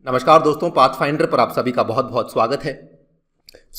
नमस्कार दोस्तों, पाथफाइंडर पर आप सभी का बहुत बहुत स्वागत है।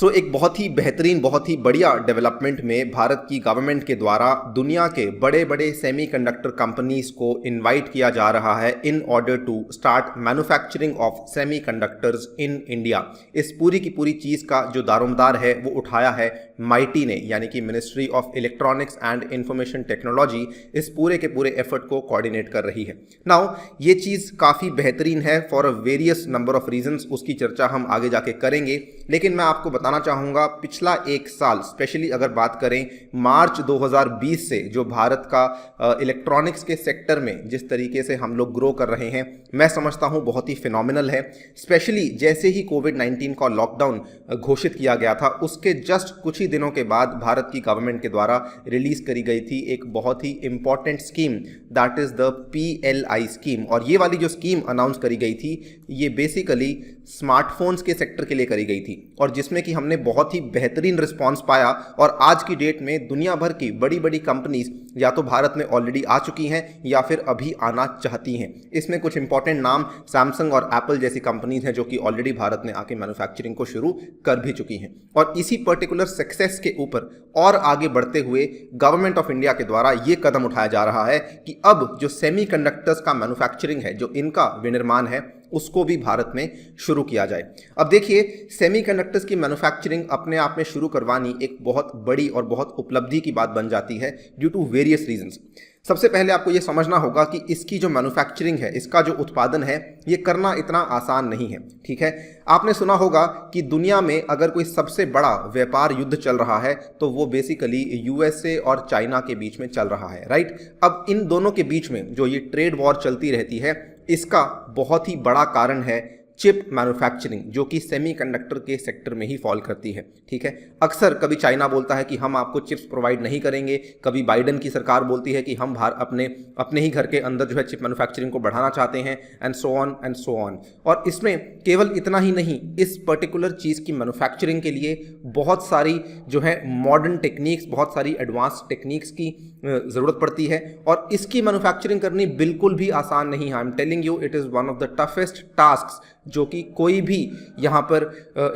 एक बहुत ही बेहतरीन, बहुत ही बढ़िया डेवलपमेंट में भारत की गवर्नमेंट के द्वारा दुनिया के बड़े बड़े सेमीकंडक्टर कंपनीज को इनवाइट किया जा रहा है in order to start manufacturing of semiconductors in India. इस पूरी की पूरी चीज़ का जो दारोमदार है वो उठाया है माइटी ने, यानी कि ministry of electronics and information technology इस पूरे के पूरे एफर्ट को कोऑर्डिनेट कर रही है। नाउ ये चीज़ काफ़ी बेहतरीन है for a various number of reasons, उसकी चर्चा हम आगे जाके करेंगे। लेकिन मैं आपको बताना चाहूँगा पिछला एक साल, स्पेशली अगर बात करें मार्च 2020 से, जो भारत का इलेक्ट्रॉनिक्स के सेक्टर में जिस तरीके से हम लोग ग्रो कर रहे हैं, मैं समझता हूँ बहुत ही फिनोमिनल है। स्पेशली जैसे ही कोविड-19 का लॉकडाउन घोषित किया गया था, उसके जस्ट कुछ ही दिनों के बाद भारत की गवर्नमेंट के द्वारा रिलीज करी गई थी एक बहुत ही important scheme, that is the PLI scheme. और ये वाली जो स्कीम अनाउंस करी गई थी, ये बेसिकली स्मार्टफोन्स के सेक्टर के लिए करी गई थी, और जिसमें कि हमने बहुत ही बेहतरीन रिस्पांस पाया। और आज की डेट में दुनिया भर की बड़ी बड़ी कंपनीज या तो भारत में ऑलरेडी आ चुकी हैं या फिर अभी आना चाहती हैं। इसमें कुछ इंपॉर्टेंट नाम सैमसंग और एप्पल जैसी कंपनीज हैं जो कि ऑलरेडी भारत में आके मैन्युफैक्चरिंग को शुरू कर भी चुकी हैं। और इसी पर्टिकुलर सक्सेस के ऊपर और आगे बढ़ते हुए गवर्नमेंट ऑफ इंडिया के द्वारा ये कदम उठाया जा रहा है कि अब जो सेमीकंडक्टर्स का मैन्युफैक्चरिंग है, जो इनका विनिर्माण है, उसको भी भारत में शुरू किया जाए। अब देखिए, सेमीकंडक्टर्स की मैन्युफैक्चरिंग अपने आप में शुरू करवानी एक बहुत बड़ी और बहुत उपलब्धि की बात बन जाती है ड्यू टू वेरियस रीजंस। सबसे पहले आपको ये समझना होगा कि इसकी जो मैन्युफैक्चरिंग है, इसका जो उत्पादन है, ये करना इतना आसान नहीं है। ठीक है, आपने सुना होगा कि दुनिया में अगर कोई सबसे बड़ा व्यापार युद्ध चल रहा है तो वो बेसिकली USA और चाइना के बीच में चल रहा है, राइट। अब इन दोनों के बीच में जो ये ट्रेड वॉर चलती रहती है, इसका बहुत ही बड़ा कारण है चिप मैन्युफैक्चरिंग, जो कि सेमीकंडक्टर के सेक्टर में ही फॉल करती है। ठीक है, अक्सर कभी चाइना बोलता है कि हम आपको चिप्स प्रोवाइड नहीं करेंगे, कभी बाइडन की सरकार बोलती है कि हम अपने ही घर के अंदर जो है चिप मैन्युफैक्चरिंग को बढ़ाना चाहते हैं, and so on and so on. और इसमें केवल इतना ही नहीं, इस पर्टिकुलर चीज़ की मैन्युफैक्चरिंग के लिए बहुत सारी जो है मॉडर्न टेक्निक्स, बहुत सारी एडवांस टेक्निक्स की ज़रूरत पड़ती है। और इसकी मैन्युफैक्चरिंग करनी बिल्कुल भी आसान नहीं है। I am telling you, it is one of the toughest tasks जो कि कोई भी यहाँ पर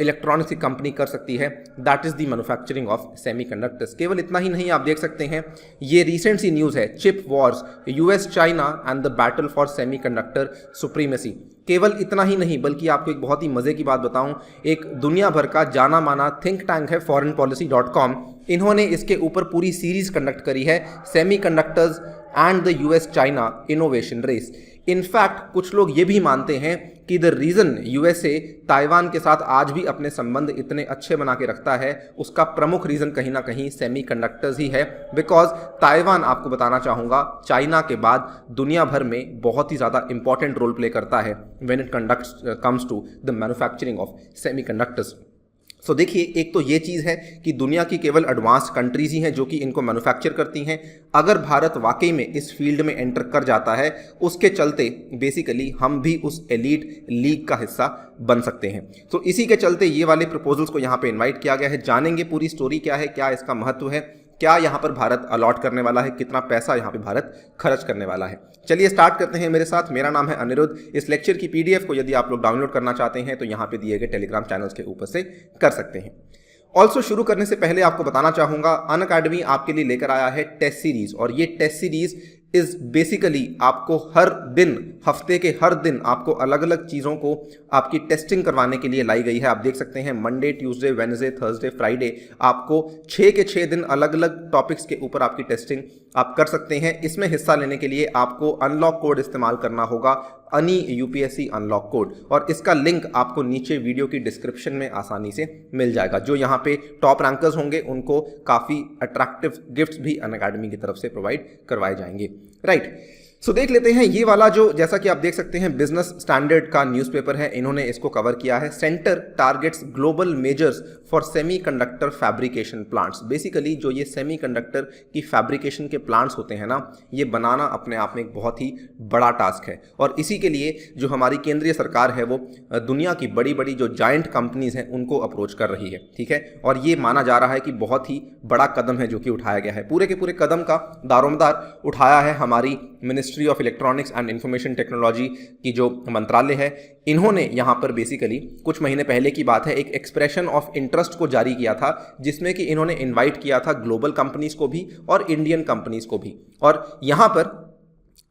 इलेक्ट्रॉनिक्स की कंपनी कर सकती है, that is the manufacturing of semiconductors. केवल इतना ही नहीं, आप देख सकते हैं ये रिसेंट सी न्यूज़ है, chip Wars, US China and the battle for semiconductor supremacy. केवल इतना ही नहीं, बल्कि आपको एक बहुत ही मज़े की बात बताऊं, एक दुनिया भर का जाना माना थिंक टैंक है foreignpolicy.com, इन्होंने इसके ऊपर पूरी सीरीज कंडक्ट करी है, semiconductors and the US China innovation race. In fact कुछ लोग ये भी मानते हैं कि द रीज़न USA ताइवान के साथ आज भी अपने संबंध इतने अच्छे बना के रखता है, उसका प्रमुख रीज़न कहीं ना कहीं सेमीकंडक्टर्स ही है। बिकॉज ताइवान, आपको बताना चाहूँगा, चाइना के बाद दुनिया भर में बहुत ही ज़्यादा इंपॉर्टेंट रोल प्ले करता है when it comes to the manufacturing of semiconductors. So देखिए, एक तो ये चीज़ है कि दुनिया की केवल एडवांस कंट्रीज ही हैं जो कि इनको मैन्युफैक्चर करती हैं। अगर भारत वाकई में इस फील्ड में एंटर कर जाता है, उसके चलते बेसिकली हम भी उस एलीट लीग का हिस्सा बन सकते हैं। तो इसी के चलते ये वाले प्रपोजल्स को यहाँ पे इनवाइट किया गया है। जानेंगे पूरी स्टोरी क्या है, क्या इसका महत्व है, क्या यहाँ पर भारत अलॉट करने वाला है, कितना पैसा यहाँ पे भारत खर्च करने वाला है। चलिए स्टार्ट करते हैं मेरे साथ। मेरा नाम है अनिरुद्ध। इस लेक्चर की PDF को यदि आप लोग डाउनलोड करना चाहते हैं तो यहाँ पे दिए गए टेलीग्राम चैनल्स के ऊपर से कर सकते हैं। ऑल्सो शुरू करने से पहले आपको बताना चाहूँगा, अनअकैडमी आपके लिए लेकर आया है टेस्ट सीरीज, और ये टेस्ट सीरीज इज बेसिकली आपको हर दिन, हफ्ते के हर दिन आपको अलग अलग चीज़ों को आपकी टेस्टिंग करवाने के लिए लाई गई है। आप देख सकते हैं Monday, Tuesday, Wednesday, Thursday, Friday, आपको 6 के 6 दिन अलग अलग टॉपिक्स के ऊपर आपकी टेस्टिंग आप कर सकते हैं। इसमें हिस्सा लेने के लिए आपको अनलॉक कोड इस्तेमाल करना होगा, अनि UPSC अनलॉक कोड, और इसका लिंक आपको नीचे वीडियो की डिस्क्रिप्शन में आसानी से मिल जाएगा। जो यहाँ पे टॉप रैंकर्स होंगे उनको काफ़ी अट्रैक्टिव गिफ्ट्स भी अनअकैडमी की तरफ से प्रोवाइड करवाए जाएंगे, राइट। सो देख लेते हैं ये वाला, जो जैसा कि आप देख सकते हैं बिजनेस स्टैंडर्ड का न्यूज़पेपर है, इन्होंने इसको कवर किया है। Centre targets global measures for semiconductor fabrication plants. Basically जो ये सेमीकंडक्टर की फैब्रिकेशन के प्लांट्स होते हैं ना, ये बनाना अपने आप में एक बहुत ही बड़ा टास्क है, और इसी के लिए जो हमारी केंद्रीय सरकार है वो दुनिया की बड़ी बड़ी जो जायंट कंपनीज हैं उनको अप्रोच कर रही है। ठीक है, और ये माना जा रहा है कि बहुत ही बड़ा कदम है जो कि उठाया गया है। पूरे के पूरे कदम का दारोमदार उठाया है हमारी ministry ministry of electronics and information technology की जो मंत्रालय है, इन्होंने यहाँ पर बेसिकली कुछ महीने पहले की बात है एक एक्सप्रेशन ऑफ इंटरेस्ट को जारी किया था, जिसमें कि इन्होंने इन्वाइट किया था ग्लोबल कंपनीज को भी और इंडियन कंपनीज को भी। और यहाँ पर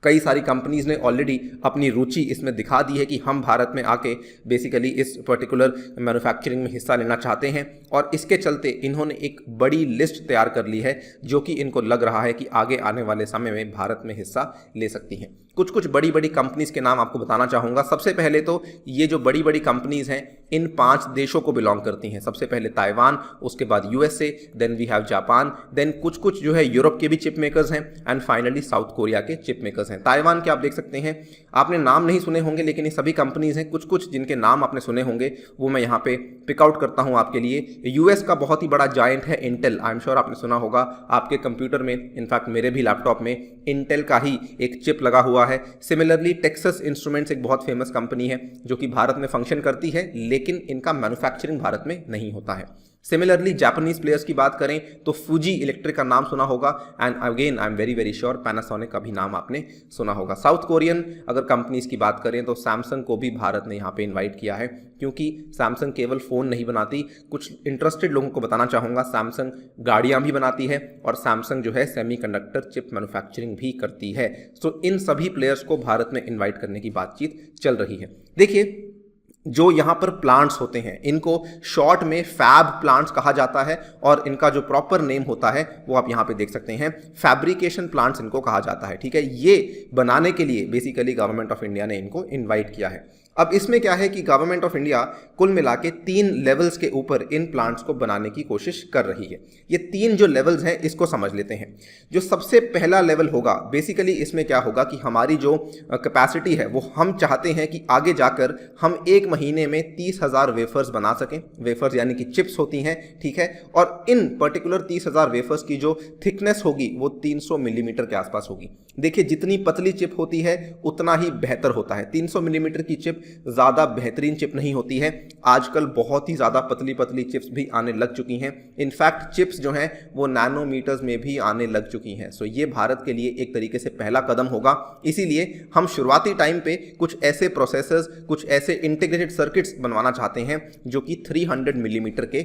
कई सारी कंपनीज ने ऑलरेडी अपनी रुचि इसमें दिखा दी है कि हम भारत में आके बेसिकली इस पर्टिकुलर मैन्युफैक्चरिंग में हिस्सा लेना चाहते हैं, और इसके चलते इन्होंने एक बड़ी लिस्ट तैयार कर ली है जो कि इनको लग रहा है कि आगे आने वाले समय में भारत में हिस्सा ले सकती हैं। कुछ बड़ी बड़ी कंपनीज के नाम आपको बताना चाहूँगा। सबसे पहले तो ये जो बड़ी बड़ी कंपनीज हैं इन 5 देशों को बिलोंग करती हैं। सबसे पहले ताइवान, उसके बाद USA, then we have Japan, देन कुछ जो है यूरोप के भी चिप मेकर्स हैं, एंड फाइनली साउथ कोरिया के चिप मेकर्स हैं। ताइवान के आप देख सकते हैं, आपने नाम नहीं सुने होंगे लेकिन ये सभी कंपनीज हैं। कुछ जिनके नाम आपने सुने होंगे वो मैं यहाँ पे पिकआउट करता हूँ आपके लिए। यूएस का बहुत ही बड़ा जायंट है इंटेल, आई एम श्योर आपने सुना होगा। आपके कंप्यूटर में, इनफैक्ट मेरे भी लैपटॉप में इंटेल का ही एक चिप लगा हुआ है। सिमिलरली टेक्सास इंस्ट्रूमेंट्स एक बहुत फेमस कंपनी है जो कि भारत में फंक्शन करती है, लेकिन इनका मैन्युफैक्चरिंग भारत में नहीं होता है। सिमिलरली जापानीज प्लेयर्स की बात करें तो फूजी इलेक्ट्रिक का नाम सुना होगा, and again I am very sure Panasonic का भी नाम आपने सुना होगा। साउथ कोरियन अगर कंपनीज की बात करें तो सैमसंग को भी भारत ने यहाँ पे इनवाइट किया है, क्योंकि सैमसंग केवल फ़ोन नहीं बनाती। कुछ इंटरेस्टेड लोगों को बताना चाहूँगा, सैमसंग गाड़ियाँ भी बनाती है और सैमसंग जो है सेमीकंडक्टर चिप मैन्युफैक्चरिंग भी करती है। सो इन सभी प्लेयर्स को भारत में इन्वाइट करने की बातचीत चल रही है। देखिए, जो यहाँ पर प्लांट्स होते हैं इनको शॉर्ट में फैब प्लांट्स कहा जाता है, और इनका जो प्रॉपर नेम होता है वो आप यहाँ पे देख सकते हैं, फैब्रिकेशन प्लांट्स इनको कहा जाता है। ठीक है, ये बनाने के लिए बेसिकली गवर्नमेंट ऑफ इंडिया ने इनको इनवाइट किया है। अब इसमें क्या है कि गवर्नमेंट ऑफ इंडिया कुल मिला के 3 लेवल्स के ऊपर इन प्लांट्स को बनाने की कोशिश कर रही है। ये 3 जो लेवल्स हैं इसको समझ लेते हैं। जो सबसे पहला लेवल होगा, बेसिकली इसमें क्या होगा कि हमारी जो कैपेसिटी है वो हम चाहते हैं कि आगे जाकर हम 1 महीने में 30,000 वेफर्स बना सकें। वेफर्स यानी कि चिप्स होती हैं, ठीक है, और इन पर्टिकुलर 30,000 वेफर्स की जो थिकनेस होगी वो 300 मिलीमीटर के आसपास होगी। देखिए, जितनी पतली चिप होती है उतना ही बेहतर होता है। 300 मिलीमीटर की चिप ज़्यादा बेहतरीन चिप नहीं होती है। आजकल बहुत ही ज़्यादा पतली चिप्स भी आने लग चुकी हैं। इनफैक्ट चिप्स जो हैं वो नैनोमीटर्स में भी आने लग चुकी हैं। सो ये भारत के लिए एक तरीके से पहला कदम होगा। इसीलिए हम शुरुआती टाइम पे कुछ ऐसे प्रोसेसर्स, कुछ ऐसे इंटीग्रेटेड सर्किट्स बनवाना चाहते हैं जो कि 300 मिलीमीटर के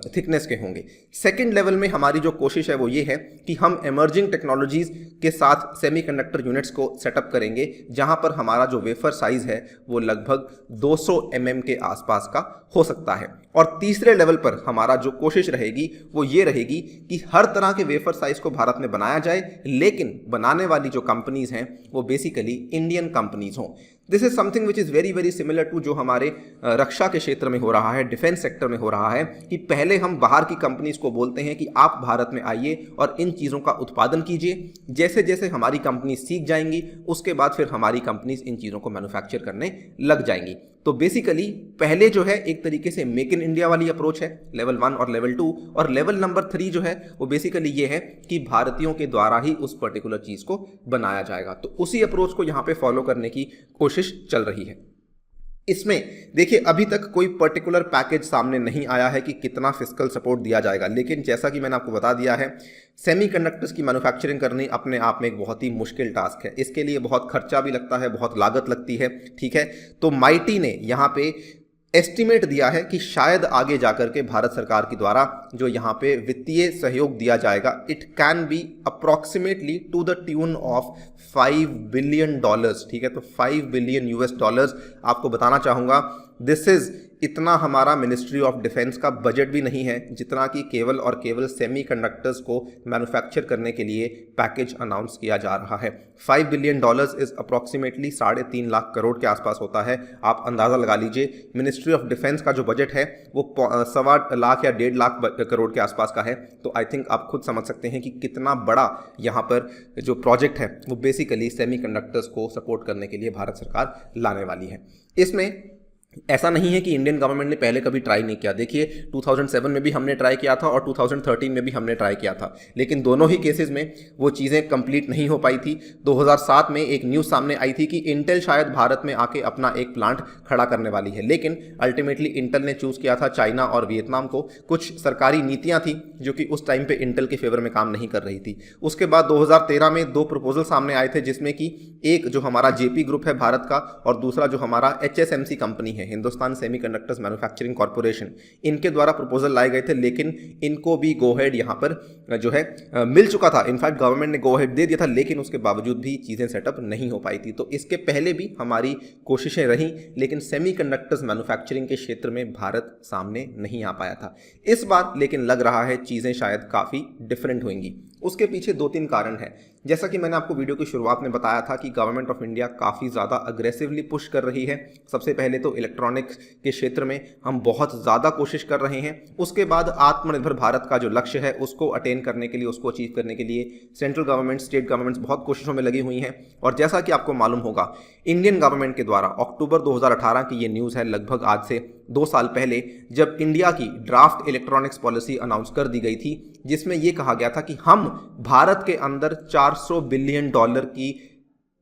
थिकनेस के होंगे। सेकेंड लेवल में हमारी जो कोशिश है वो ये है कि हम एमर्जिंग टेक्नोलॉजीज़ के साथ सेमीकंडक्टर यूनिट्स को सेटअप करेंगे, जहां पर हमारा जो वेफर साइज़ है वो लगभग 200 mm के आसपास का हो सकता है। और तीसरे लेवल पर हमारा जो कोशिश रहेगी वो ये रहेगी कि हर तरह के वेफर साइज को भारत में बनाया जाए, लेकिन बनाने वाली जो कंपनीज हैं वो बेसिकली इंडियन कंपनीज हों। This is something which is very similar to जो हमारे रक्षा के क्षेत्र में हो रहा है, डिफेंस सेक्टर में हो रहा है, कि पहले हम बाहर की कंपनीज को बोलते हैं कि आप भारत में आइए और इन चीज़ों का उत्पादन कीजिए। जैसे जैसे हमारी कंपनी सीख जाएंगी उसके बाद फिर हमारी कंपनीज इन चीज़ों को मैन्युफैक्चर करने लग जाएंगी। तो बेसिकली पहले जो है एक तरीके से मेक इन इंडिया वाली अप्रोच है, लेवल 1 और लेवल 2, और लेवल नंबर 3 जो है वो बेसिकली ये है कि भारतीयों के द्वारा ही उस पर्टिकुलर चीज़ को बनाया जाएगा। तो उसी अप्रोच को यहाँ पे फॉलो करने की कोशिश चल रही है। इसमें देखिए, अभी तक कोई पर्टिकुलर पैकेज सामने नहीं आया है कि कितना फिस्कल सपोर्ट दिया जाएगा, लेकिन जैसा कि मैंने आपको बता दिया है, सेमीकंडक्टर्स की मैन्युफैक्चरिंग करनी अपने आप में एक बहुत ही मुश्किल टास्क है। इसके लिए बहुत खर्चा भी लगता है, बहुत लागत लगती है, ठीक है। तो माइटी ने यहाँ पे एस्टिमेट दिया है कि शायद आगे जाकर के भारत सरकार के द्वारा जो यहाँ पे वित्तीय सहयोग दिया जाएगा, it can be approximately to the tune of $5 billion, ठीक है। तो $5 बिलियन US आपको बताना चाहूँगा, दिस इज इतना हमारा मिनिस्ट्री ऑफ डिफेंस का बजट भी नहीं है, जितना कि केवल और केवल सेमीकंडक्टर्स को मैन्युफैक्चर करने के लिए पैकेज अनाउंस किया जा रहा है। $5 billion is approximately 3.5 lakh crore के आसपास होता है। आप अंदाज़ा लगा लीजिए, मिनिस्ट्री ऑफ डिफेंस का जो बजट है वो 1.25 लाख या 1.5 लाख करोड़ के आसपास का है। तो आई थिंक आप खुद समझ सकते हैं कि कितना बड़ा यहाँ पर जो प्रोजेक्ट है वो बेसिकली सेमीकंडक्टर्स को सपोर्ट करने के लिए भारत सरकार लाने वाली है। इसमें ऐसा नहीं है कि इंडियन गवर्नमेंट ने पहले कभी ट्राई नहीं किया। देखिए 2007 में भी हमने ट्राई किया था और 2013 में भी हमने ट्राई किया था, लेकिन दोनों ही केसेस में वो चीज़ें कंप्लीट नहीं हो पाई थी। 2007 में एक न्यूज़ सामने आई थी कि इंटेल शायद भारत में आके अपना एक प्लांट खड़ा करने वाली है, लेकिन अल्टीमेटली इंटेल ने चूज़ किया था चाइना और वियतनाम को। कुछ सरकारी नीतियाँ थी जो कि उस टाइम पर इंटेल के फेवर में काम नहीं कर रही थी। उसके बाद 2013 में 2 प्रपोजल सामने आए थे, जिसमें कि एक जो हमारा जेपी ग्रुप है भारत का और दूसरा जो हमारा HSMC कंपनी है, हिंदुस्तान सेमीकंडक्टर्स मैन्युफैक्चरिंग कॉर्पोरेशन, इनके द्वारा प्रपोजल लाए गए थे, लेकिन इनको भी गो हेड यहाँ पर जो है मिल चुका था। इनफैक्ट गवर्नमेंट ने गो हेड दे दिया था, लेकिन उसके बावजूद भी चीज़ें सेटअप नहीं हो पाई थी। तो इसके पहले भी हमारी कोशिशें रहीं, लेकिन सेमीकंडक्टर्स मैन्युफैक्चरिंग के क्षेत्र में भारत सामने नहीं आ पाया था। इस बार लेकिन लग रहा है चीज़ें शायद काफ़ी डिफरेंट होंगी। उसके पीछे 2-3 कारण हैं। जैसा कि मैंने आपको वीडियो की शुरुआत में बताया था कि गवर्नमेंट ऑफ इंडिया काफ़ी ज़्यादा अग्रेसिवली पुश कर रही है। सबसे पहले तो इलेक्ट्रॉनिक्स के क्षेत्र में हम बहुत ज़्यादा कोशिश कर रहे हैं। उसके बाद आत्मनिर्भर भारत का जो लक्ष्य है उसको अटेन करने के लिए, उसको अचीव करने के लिए सेंट्रल गवर्नमेंट, स्टेट गवर्नमेंट्स बहुत कोशिशों में लगी हुई हैं। और जैसा कि आपको मालूम होगा, इंडियन गवर्नमेंट के द्वारा अक्टूबर 2018 की ये न्यूज़ है, लगभग आज से 2 साल पहले, जब इंडिया की ड्राफ्ट इलेक्ट्रॉनिक्स पॉलिसी अनाउंस कर दी गई थी, जिसमें यह कहा गया था कि हम भारत के अंदर $400 बिलियन की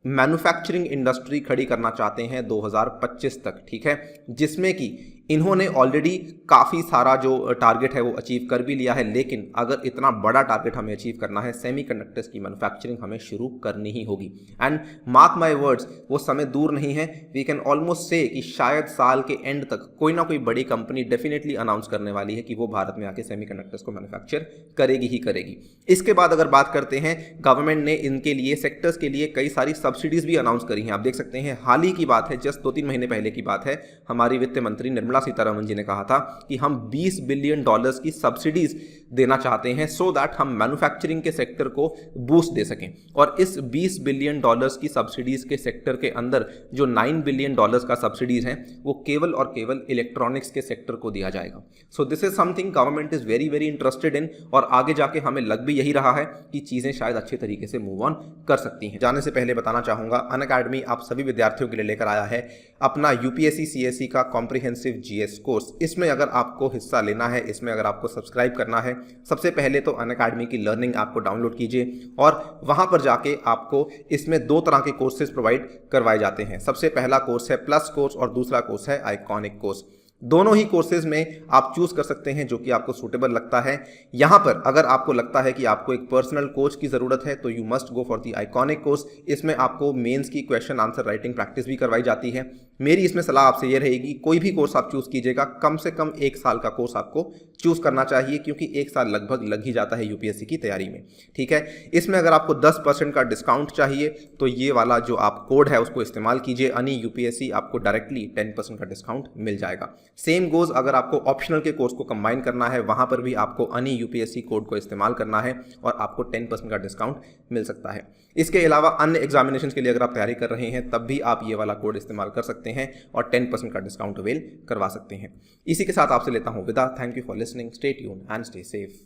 मैन्युफैक्चरिंग इंडस्ट्री खड़ी करना चाहते हैं 2025 तक, ठीक है, जिसमें कि इन्होंने ऑलरेडी काफ़ी सारा जो टारगेट है वो अचीव कर भी लिया है। लेकिन अगर इतना बड़ा टारगेट हमें अचीव करना है, सेमीकंडक्टर्स की मैन्युफैक्चरिंग हमें शुरू करनी ही होगी। एंड मार्क माय वर्ड्स, वो समय दूर नहीं है। वी कैन ऑलमोस्ट से कि शायद साल के एंड तक कोई ना कोई बड़ी कंपनी डेफिनेटली अनाउंस करने वाली है कि वो भारत में आके सेमीकंडक्टर्स को मैन्युफैक्चर करेगी ही करेगी। इसके बाद अगर बात करते हैं, गवर्नमेंट ने इनके लिए, सेक्टर्स के लिए कई सारी सब्सिडीज भी अनाउंस करी हैं। आप देख सकते हैं, हाल ही की बात है, जस्ट 2-3 महीने पहले की बात है, हमारी वित्त मंत्री निर्मला सीतारमण जी ने कहा था कि हम $20 बिलियन की सब्सिडीज देना चाहते हैं सो दैट हम मैन्युफैक्चरिंग के सेक्टर को बूस्ट दे सकें। और इस $20 बिलियन की सब्सिडीज के सेक्टर के अंदर जो $9 बिलियन का सब्सिडीज हैं, वो केवल और केवल इलेक्ट्रॉनिक्स के सेक्टर को दिया जाएगा। So this is something government is very very interested in, और आगे जाके हमें लग भी यही रहा है कि चीजें शायद अच्छे तरीके से मूव ऑन कर सकती हैं। जाने से पहले बताना चाहूंगा, अनअकैडमी आप सभी विद्यार्थियों के लिए लेकर आया है अपना यूपीएससी सीएससी का कॉम्प्रिहेंसिव जीएस कोर्स। इसमें अगर आपको हिस्सा लेना है, इसमें अगर आपको सब्सक्राइब करना है, सबसे पहले तो अनअकैडमी की लर्निंग ऐप को डाउनलोड कीजिए और वहां पर जाके आपको इसमें 2 तरह के कोर्सेज प्रोवाइड करवाए जाते हैं। सबसे पहला कोर्स है प्लस कोर्स और दूसरा कोर्स है आइकॉनिक कोर्स। दोनों ही कोर्सेज में आप चूज कर सकते हैं जो कि आपको सूटेबल लगता है। यहां पर अगर आपको लगता है कि आपको एक पर्सनल कोच की जरूरत है तो you must go for the iconic course. इसमें आपको मेंस की क्वेश्चन आंसर राइटिंग प्रैक्टिस भी करवाई जाती है। मेरी इसमें सलाह आपसे यह रहेगी, कोई भी कोर्स आप चूज कीजिएगा, कम से कम 1 साल का कोर्स आपको चूज करना चाहिए, क्योंकि 1 साल लगभग लग ही जाता है यूपीएससी की तैयारी में, ठीक है। इसमें अगर आपको 10% का डिस्काउंट चाहिए तो ये वाला जो आप कोड है उसको इस्तेमाल कीजिए, अनि यूपीएससी, आपको डायरेक्टली 10% का डिस्काउंट मिल जाएगा। सेम गोज अगर आपको ऑप्शनल के कोर्स को कंबाइन करना है, वहां पर भी आपको अनि यूपीएससी कोड को इस्तेमाल करना है और आपको 10% का डिस्काउंट मिल सकता है। इसके अलावा अन्य एग्जामिनेशन के लिए अगर आप तैयारी कर रहे हैं तब भी आप ये वाला कोड इस्तेमाल कर सकते हैं और 10% का डिस्काउंट अवेल करवा सकते हैं। इसी के साथ आपसे लेता हूं विदा। Thank you for listening, stay tuned and stay safe.